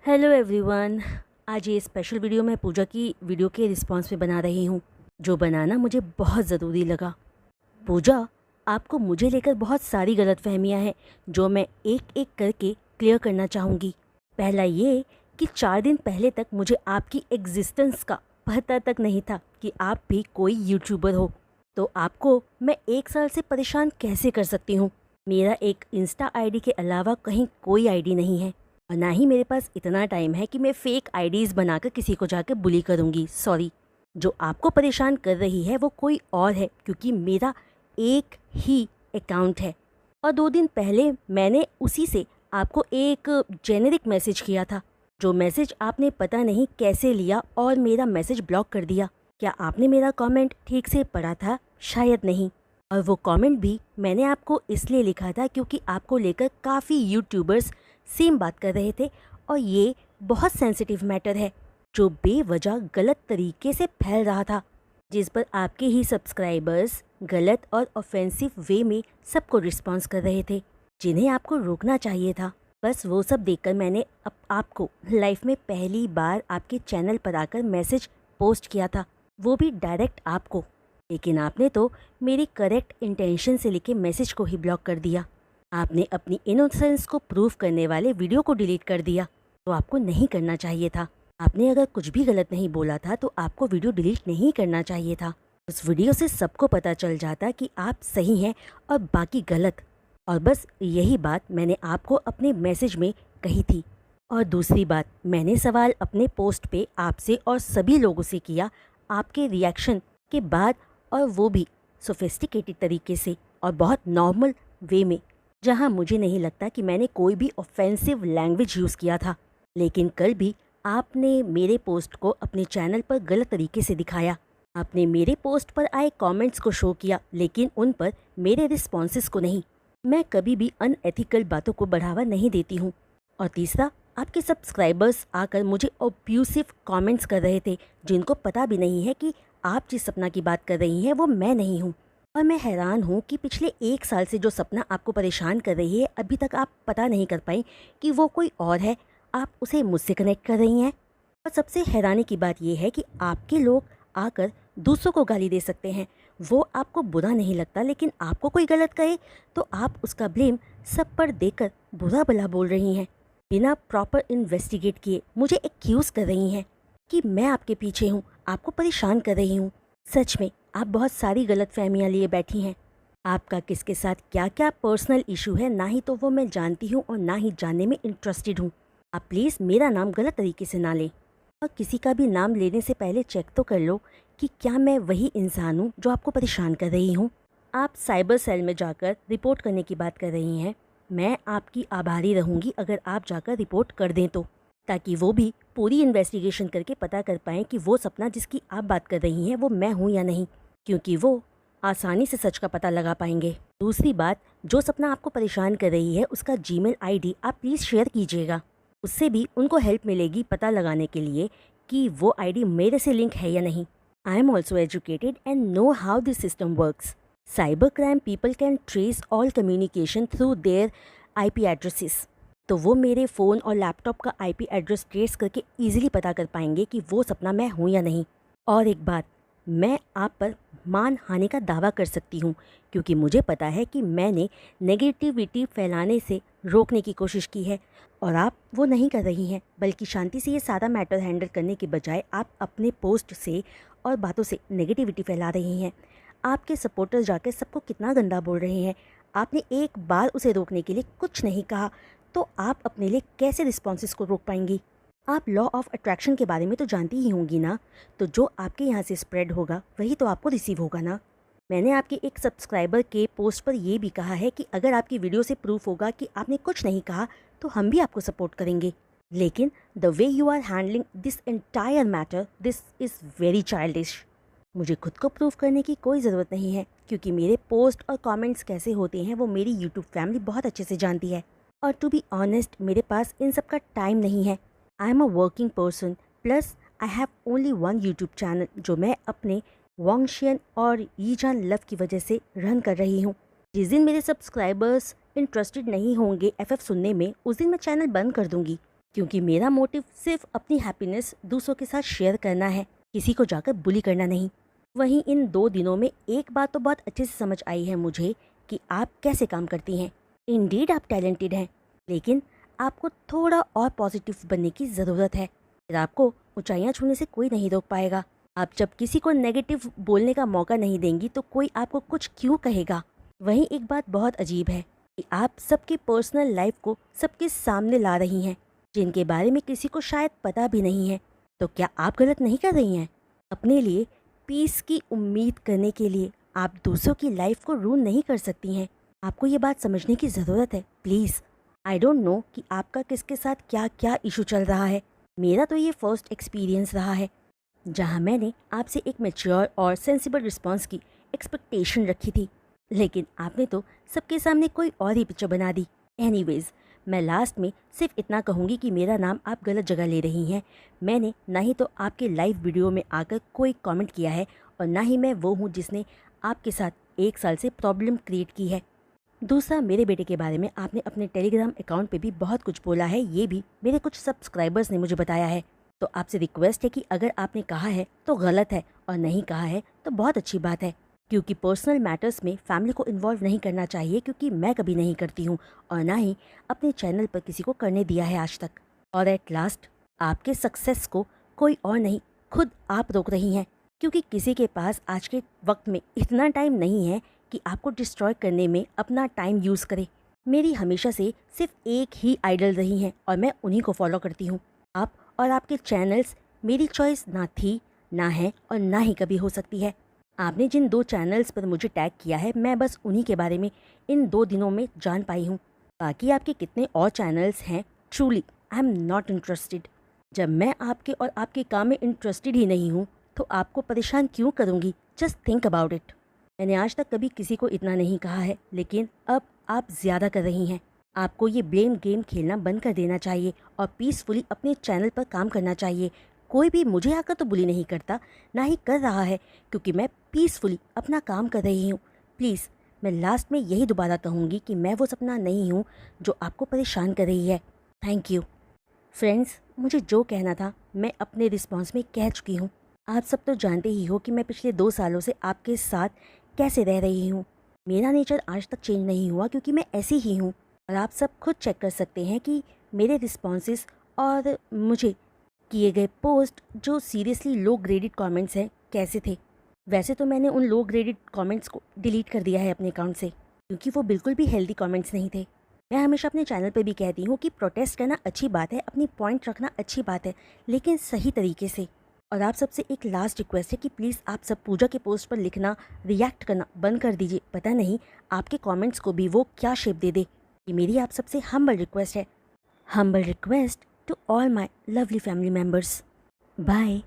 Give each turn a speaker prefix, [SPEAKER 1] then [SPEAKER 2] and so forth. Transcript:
[SPEAKER 1] Hello everyone. आज ये special video मैं पूजा की वीडियो के रिस्पांस में बना रही हूँ, जो बनाना मुझे बहुत ज़रूरी लगा। पूजा, आपको मुझे लेकर बहुत सारी गलतफहमियाँ हैं जो मैं एक एक करके क्लियर करना चाहूँगी। पहला ये कि 4 दिन पहले तक मुझे आपकी एग्जिस्टेंस का पता तक नहीं था कि आप भी कोई यूट्यूबर हो, तो आपको मैं 1 साल से परेशान कैसे कर सकती हूँ। मेरा एक इंस्टा आईडी के अलावा कहीं कोई आईडी नहीं है और ना ही मेरे पास इतना टाइम है कि मैं फ़ेक आईडीज़ बनाकर किसी को जाकर बुली करूँगी। सॉरी, जो आपको परेशान कर रही है वो कोई और है, क्योंकि मेरा एक ही अकाउंट है और 2 दिन पहले मैंने उसी से आपको एक जेनेरिक मैसेज किया था, जो मैसेज आपने पता नहीं कैसे लिया और मेरा मैसेज ब्लॉक कर दिया। क्या आपने मेरा कमेंट ठीक से पढ़ा था? शायद नहीं। और वो कमेंट भी मैंने आपको इसलिए लिखा था क्योंकि आपको लेकर काफ़ी यूट्यूबर्स सेम बात कर रहे थे और ये बहुत सेंसिटिव मैटर है जो बेवजह गलत तरीके से फैल रहा था, जिस पर आपके ही सब्सक्राइबर्स गलत और ऑफेंसिव वे में सबको रिस्पॉन्स कर रहे थे, जिन्हें आपको रोकना चाहिए था। बस वो सब देखकर मैंने अब आपको लाइफ में पहली बार आपके चैनल पर आकर मैसेज पोस्ट किया था, वो भी डायरेक्ट आपको। लेकिन आपने तो मेरी करेक्ट इंटेंशन से लिखे मैसेज को ही ब्लॉक कर दिया। आपने अपनी इनोसेंस को प्रूव करने वाले वीडियो को डिलीट कर दिया, तो आपको नहीं करना चाहिए था। आपने अगर कुछ भी गलत नहीं बोला था तो आपको वीडियो डिलीट नहीं करना चाहिए था। उस वीडियो से सबको पता चल जाता कि आप सही हैं और बाकी गलत। और बस यही बात मैंने आपको अपने मैसेज में कही थी। और दूसरी बात, मैंने सवाल अपने पोस्ट पे आपसे और सभी लोगों से किया आपके रिएक्शन के बाद, और वो भी सोफिस्टिकेटेड तरीके से और बहुत नॉर्मल वे में, जहां मुझे नहीं लगता कि मैंने कोई भी ऑफेंसिव लैंग्वेज यूज़ किया था। लेकिन कल भी आपने मेरे पोस्ट को अपने चैनल पर गलत तरीके से दिखाया। आपने मेरे पोस्ट पर आए कमेंट्स को शो किया, लेकिन उन पर मेरे रिस्पॉन्सेस को नहीं। मैं कभी भी अनएथिकल बातों को बढ़ावा नहीं देती हूँ। और तीसरा, आपके सब्सक्राइबर्स आकर मुझे अब्यूसिव कमेंट्स कर रहे थे, जिनको पता भी नहीं है कि आप जिस सपना की बात कर रही हैं वो मैं नहीं हूँ। और मैं हैरान हूँ कि पिछले 1 साल से जो सपना आपको परेशान कर रही है, अभी तक आप पता नहीं कर पाई कि वो कोई और है। आप उसे मुझसे कनेक्ट कर रही हैं। और सबसे हैरानी की बात यह है कि आपके लोग आकर दूसरों को गाली दे सकते हैं, वो आपको बुरा नहीं लगता, लेकिन आपको कोई गलत कहे तो आप उसका ब्लेम सब पर देकर बुरा भला बोल रही हैं। बिना प्रॉपर इन्वेस्टिगेट किए मुझे एक्यूज़ कर रही हैं कि मैं आपके पीछे हूँ, आपको परेशान कर रही हूँ। सच में आप बहुत सारी गलतफहमियाँ लिए बैठी हैं। आपका किसके साथ क्या क्या पर्सनल इशू है, ना ही तो वो मैं जानती हूँ और ना ही जानने में इंटरेस्टेड हूँ। आप प्लीज़ मेरा नाम गलत तरीके से ना लें, और किसी का भी नाम लेने से पहले चेक तो कर लो कि क्या मैं वही इंसान हूँ जो आपको परेशान कर रही हूँ। आप साइबर सेल में जाकर रिपोर्ट करने की बात कर रही हैं। मैं आपकी आभारी रहूँगी अगर आप जाकर रिपोर्ट कर दें तो, ताकि वो भी पूरी इन्वेस्टिगेशन करके पता कर पाएँ कि वो सपना जिसकी आप बात कर रही हैं वो मैं हूँ या नहीं, क्योंकि वो आसानी से सच का पता लगा पाएंगे। दूसरी बात, जो सपना आपको परेशान कर रही है उसका जीमेल आईडी आप प्लीज़ शेयर कीजिएगा। उससे भी उनको हेल्प मिलेगी पता लगाने के लिए कि वो आईडी मेरे से लिंक है या नहीं। I am also educated and know how this system works. Cyber crime people can trace all communication through their IP addresses. तो वो मेरे फ़ोन और लैपटॉप का IP एड्रेस ट्रेस करके ईजिली पता कर पाएंगे कि वो सपना मैं हूँ या नहीं। और एक बात, मैं आप पर मानहानि का दावा कर सकती हूँ, क्योंकि मुझे पता है कि मैंने नेगेटिविटी फैलाने से रोकने की कोशिश की है और आप वो नहीं कर रही हैं, बल्कि शांति से ये सारा मैटर हैंडल करने के बजाय आप अपने पोस्ट से और बातों से नेगेटिविटी फैला रही हैं। आपके सपोर्टर्स जाकर सबको कितना गंदा बोल रहे हैं। आपने एक बार उसे रोकने के लिए कुछ नहीं कहा, तो आप अपने लिए कैसे रिस्पॉन्सेस को रोक पाएंगी। आप लॉ ऑफ अट्रैक्शन के बारे में तो जानती ही होंगी ना, तो जो आपके यहाँ से स्प्रेड होगा वही तो आपको रिसीव होगा ना। मैंने आपके एक सब्सक्राइबर के पोस्ट पर यह भी कहा है कि अगर आपकी वीडियो से प्रूफ होगा कि आपने कुछ नहीं कहा तो हम भी आपको सपोर्ट करेंगे। लेकिन the way you are handling this entire matter, this is very childish. मुझे खुद को प्रूव करने की कोई ज़रूरत नहीं है, क्योंकि मेरे पोस्ट और कमेंट्स कैसे होते हैं वो मेरी यूट्यूब फैमिली बहुत अच्छे से जानती है। और टू बी ऑनेस्ट, मेरे पास इन सब का टाइम नहीं है। I am a working person, plus I have only one YouTube channel जो मैं अपने वांगशियन और यीजान लव की वजह से रन कर रही हूँ। जिस दिन मेरे सब्सक्राइबर्स इंटरेस्टेड नहीं होंगे FF सुनने में, उस दिन मैं चैनल बंद कर दूँगी, क्योंकि मेरा मोटिव सिर्फ अपनी हैप्पीनेस दूसरों के साथ शेयर करना है, किसी को जाकर बुली करना नहीं। वहीं इन 2 दिनों में एक बात तो बहुत अच्छे से समझ आई है मुझे कि आप कैसे काम करती हैं। इंडीड आप टैलेंटेड हैं, लेकिन आपको थोड़ा और पॉजिटिव बनने की ज़रूरत है। फिर आपको ऊंचाइयां छूने से कोई नहीं रोक पाएगा। आप जब किसी को नेगेटिव बोलने का मौका नहीं देंगी तो कोई आपको कुछ क्यों कहेगा। वहीं एक बात बहुत अजीब है कि आप सबकी पर्सनल लाइफ को सबके सामने ला रही हैं, जिनके बारे में किसी को शायद पता भी नहीं है। तो क्या आप गलत नहीं कर रही हैं? अपने लिए पीस की उम्मीद करने के लिए आप दूसरों की लाइफ को रूइन नहीं कर सकती हैं। आपको ये बात समझने की ज़रूरत है प्लीज़। आई डोंट नो कि आपका किसके साथ क्या क्या इशू चल रहा है। मेरा तो ये फर्स्ट एक्सपीरियंस रहा है जहाँ मैंने आपसे एक मैच्योर और सेंसिबल रिस्पॉन्स की एक्सपेक्टेशन रखी थी, लेकिन आपने तो सबके सामने कोई और ही पिक्चर बना दी। एनीवेज, मैं लास्ट में सिर्फ इतना कहूँगी कि मेरा नाम आप गलत जगह ले रही हैं। मैंने ना ही तो आपके लाइव वीडियो में आकर कोई कमेंट किया है और ना ही मैं वो हूँ जिसने आपके साथ 1 साल से प्रॉब्लम क्रिएट की है। दूसरा, मेरे बेटे के बारे में आपने अपने टेलीग्राम अकाउंट पे भी बहुत कुछ बोला है, ये भी मेरे कुछ सब्सक्राइबर्स ने मुझे बताया है। तो आपसे रिक्वेस्ट है कि अगर आपने कहा है तो गलत है और नहीं कहा है तो बहुत अच्छी बात है, क्योंकि पर्सनल मैटर्स में फैमिली को इन्वॉल्व नहीं करना चाहिए, क्योंकि मैं कभी नहीं करती हूँ और ना ही अपने चैनल पर किसी को करने दिया है आज तक। और एट लास्ट, आपके सक्सेस को कोई और नहीं, खुद आप रोक रही हैं, क्योंकि किसी के पास आज के वक्त में इतना टाइम नहीं है कि आपको डिस्ट्रॉय करने में अपना टाइम यूज़ करे। मेरी हमेशा से सिर्फ एक ही आइडल रही हैं और मैं उन्हीं को फॉलो करती हूँ। आप और आपके चैनल्स मेरी चॉइस ना थी, ना है और ना ही कभी हो सकती है। आपने जिन 2 चैनल्स पर मुझे टैग किया है, मैं बस उन्हीं के बारे में इन 2 दिनों में जान पाई हूँ। बाकी आपके कितने और चैनल्स हैं, truly I am not interested. जब मैं आपके और आपके काम में इंटरेस्टेड ही नहीं हूँ तो आपको परेशान क्यों करूँगी? Just think about it. मैंने आज तक कभी किसी को इतना नहीं कहा है, लेकिन अब आप ज़्यादा कर रही हैं। आपको ये ब्लेम गेम खेलना बंद कर देना चाहिए और पीसफुली अपने चैनल पर काम करना चाहिए। कोई भी मुझे आकर तो बुली नहीं करता, ना ही कर रहा है, क्योंकि मैं पीसफुली अपना काम कर रही हूँ। प्लीज़, मैं लास्ट में यही दोबारा कहूँगी कि मैं वो सपना नहीं हूँ जो आपको परेशान कर रही है। Thank you. फ्रेंड्स, मुझे जो कहना था मैं अपने रिस्पॉन्स में कह चुकी हूँ। आप सब तो जानते ही हो कि मैं पिछले 2 सालों से आपके साथ कैसे रह रही हूँ। मेरा नेचर आज तक चेंज नहीं हुआ, क्योंकि मैं ऐसी ही हूँ और आप सब खुद चेक कर सकते हैं कि मेरे रिस्पॉन्सेस और मुझे किए गए पोस्ट जो सीरियसली लो ग्रेडेड कमेंट्स हैं कैसे थे। वैसे तो मैंने उन लो ग्रेडेड कमेंट्स को डिलीट कर दिया है अपने अकाउंट से, क्योंकि वो बिल्कुल भी हेल्दी कमेंट्स नहीं थे। मैं हमेशा अपने चैनल पर भी कहती हूँ कि प्रोटेस्ट करना अच्छी बात है, अपनी पॉइंट रखना अच्छी बात है, लेकिन सही तरीके से। और आप सबसे एक लास्ट रिक्वेस्ट है कि प्लीज़ आप सब पूजा के पोस्ट पर लिखना, रिएक्ट करना बंद कर दीजिए। पता नहीं आपके कमेंट्स को भी वो क्या शेप दे दे। ये मेरी आप सबसे हम्बल रिक्वेस्ट है। Humble request to all my lovely family members. Bye.